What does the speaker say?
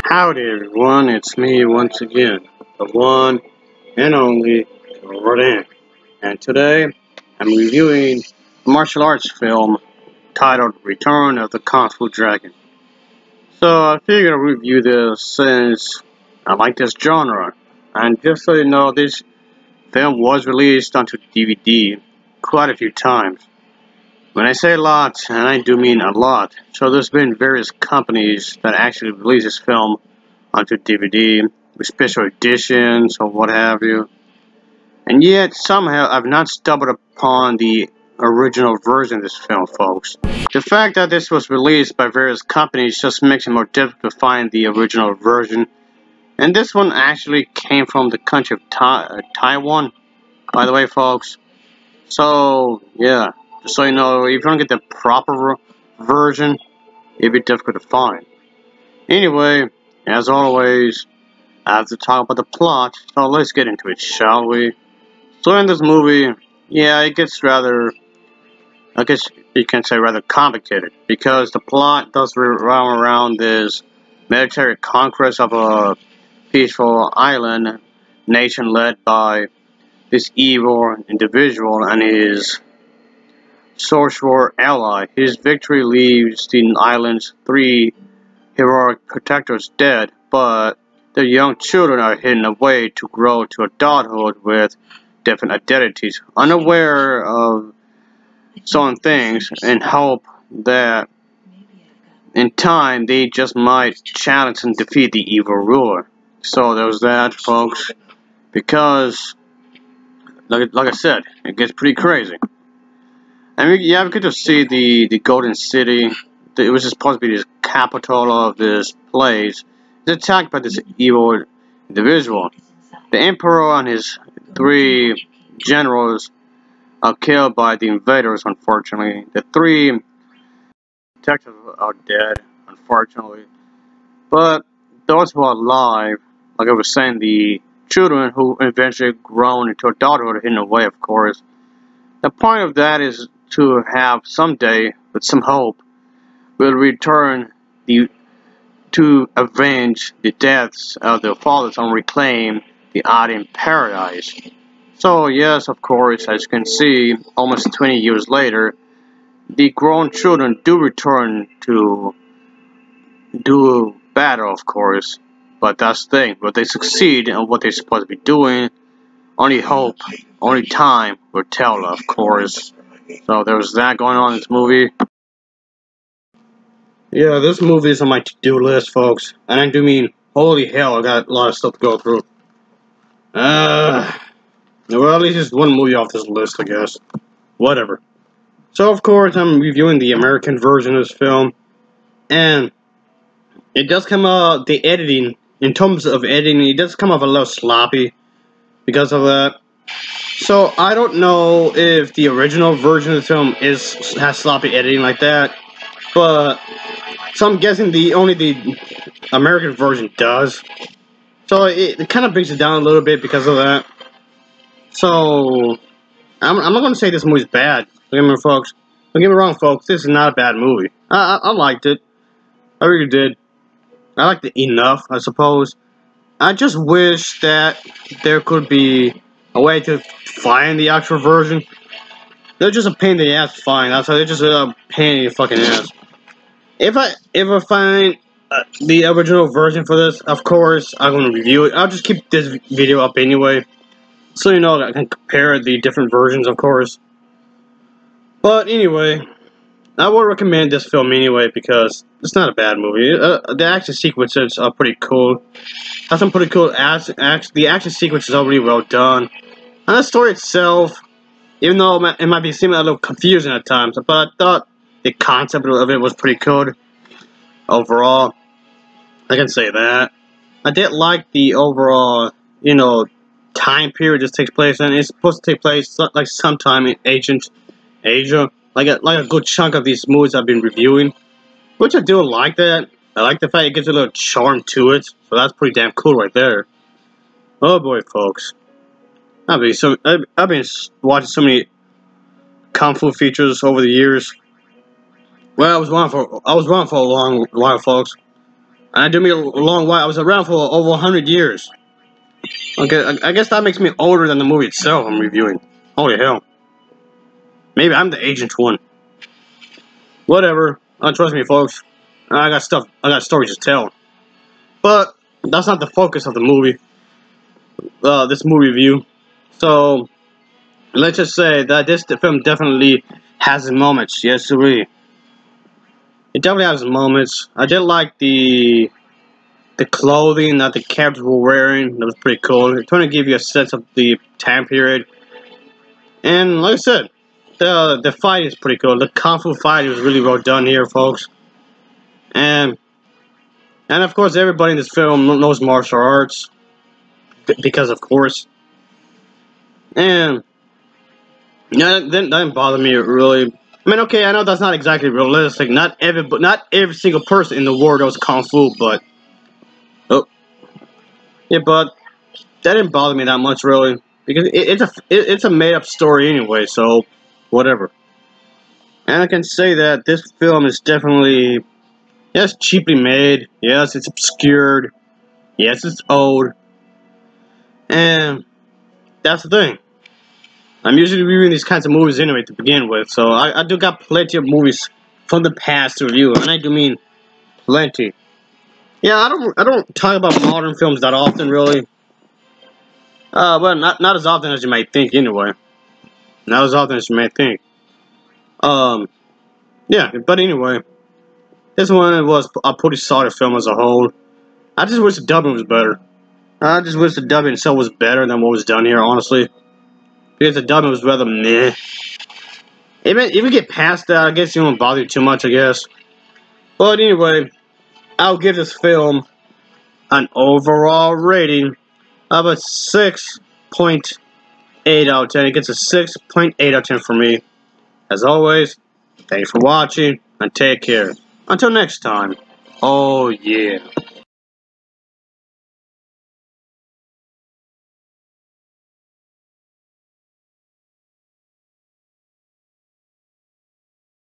Howdy everyone, it's me once again, the one and only Rodan. And today I'm reviewing a martial arts film titled Return of the Kung Fu Dragon. So I figured I'd review this since I like this genre. And just so you know, this film was released onto DVD quite a few times. When I say a lot, and I do mean a lot, so there's been various companies that actually release this film onto DVD with special editions or what have you. And yet, somehow, I've not stumbled upon the original version of this film, folks. The fact that this was released by various companies just makes it more difficult to find the original version. And this one actually came from the country of Taiwan, by the way, folks. So, yeah, just so you know, if you don't get the proper version, it'd be difficult to find. Anyway, as always, I have to talk about the plot, so let's get into it, shall we? So in this movie, yeah, it gets rather, I guess you can say rather complicated, because the plot does revolve around this military conquest of a peaceful island nation led by this evil individual and his sorcerer ally. His victory leaves the island's three heroic protectors dead, but their young children are hidden away to grow to adulthood with different identities, unaware of some things, and hope that in time they just might challenge and defeat the evil ruler. So there's that, folks, because like I said, it gets pretty crazy. And we get to see the Golden City. It was supposed to be the capital of this place. It's attacked by this evil individual. The emperor and his three generals are killed by the invaders, unfortunately. The three detectives are dead, unfortunately. But those who are alive, like I was saying, the children who eventually grown into adulthood are hidden away, of course. The point of that is to have someday, with some hope, will return to avenge the deaths of their fathers and reclaim the Arden paradise. So yes, of course, as you can see, almost 20 years later, the grown children do return to do battle, of course. But that's the thing, will they succeed in what they're supposed to be doing? Only hope, only time will tell, of course. So there was that going on in this movie. Yeah, this movie is on my to-do list, folks. And I do mean, holy hell, I got a lot of stuff to go through. Well, at least just one movie off this list, I guess. Whatever. So, of course, I'm reviewing the American version of this film. And it does come out, the editing, in terms of editing, it does come off a little sloppy because of that. So, I don't know if the original version of the film has sloppy editing like that. But, so I'm guessing only the American version does. So it kind of brings it down a little bit because of that. So I'm not going to say this movie's bad. Don't get me wrong, folks. This is not a bad movie. I liked it. I really did. I liked it enough, I suppose. I just wish that there could be a way to find the actual version. They're just a pain in the ass to find. That's why they're just a pain in the fucking ass. If I ever find the original version for this, of course, I'm going to review it. I'll just keep this video up anyway, so you know that I can compare the different versions, of course. But anyway, I would recommend this film anyway, because it's not a bad movie. The action sequences are pretty cool. Has some pretty cool the action sequences are really well done. And the story itself, even though it might be seeming a little confusing at times, but I thought the concept of it was pretty cool. Overall, I can say that. I did like the overall, time period this takes place in. It's supposed to take place like sometime in ancient Asia. Like a good chunk of these movies I've been reviewing. Which I do like that. I like the fact it gives a little charm to it. So that's pretty damn cool right there. Oh boy, folks. I've been watching so many Kung Fu features over the years. Well, I was wrong for a long while, folks. And I do mean a long while. I was around for over 100 years. Okay, I guess that makes me older than the movie itself I'm reviewing. Holy hell. Maybe I'm the ancient one. Whatever. Trust me, folks. I got stories to tell. But that's not the focus of the movie. This movie review. So, let's just say that this film definitely has its moments. Yes, sir. It definitely has its moments. I did like the clothing that the characters were wearing. That was pretty cool. It's trying to give you a sense of the time period. And like I said, the fight is pretty cool. The kung fu fight was really well done here, folks. And of course, everybody in this film knows martial arts because, of course. And yeah, that didn't bother me really. I mean, okay, I know that's not exactly realistic. Not every single person in the world knows kung fu, but yeah, but that didn't bother me that much really because it's a made up story anyway. So whatever. And I can say that this film is definitely, yes, cheaply made. Yes, it's obscured. Yes, it's old. And that's the thing. I'm usually reviewing these kinds of movies anyway to begin with, so I do got plenty of movies from the past to review, and I do mean plenty. Yeah, I don't talk about modern films that often, really. Well, not as often as you might think, anyway. Not as often as you might think. Yeah, but anyway, this one was a pretty solid film as a whole. I just wish the dubbing was better. I just wish the dubbing itself was better than what was done here, honestly. Because the dubbing was rather meh. If we get past that, I guess it won't bother you too much, I guess. But anyway, I'll give this film an overall rating of a 6.8 out of 10. It gets a 6.8 out of 10 for me. As always, thanks for watching, and take care. Until next time. Oh, yeah.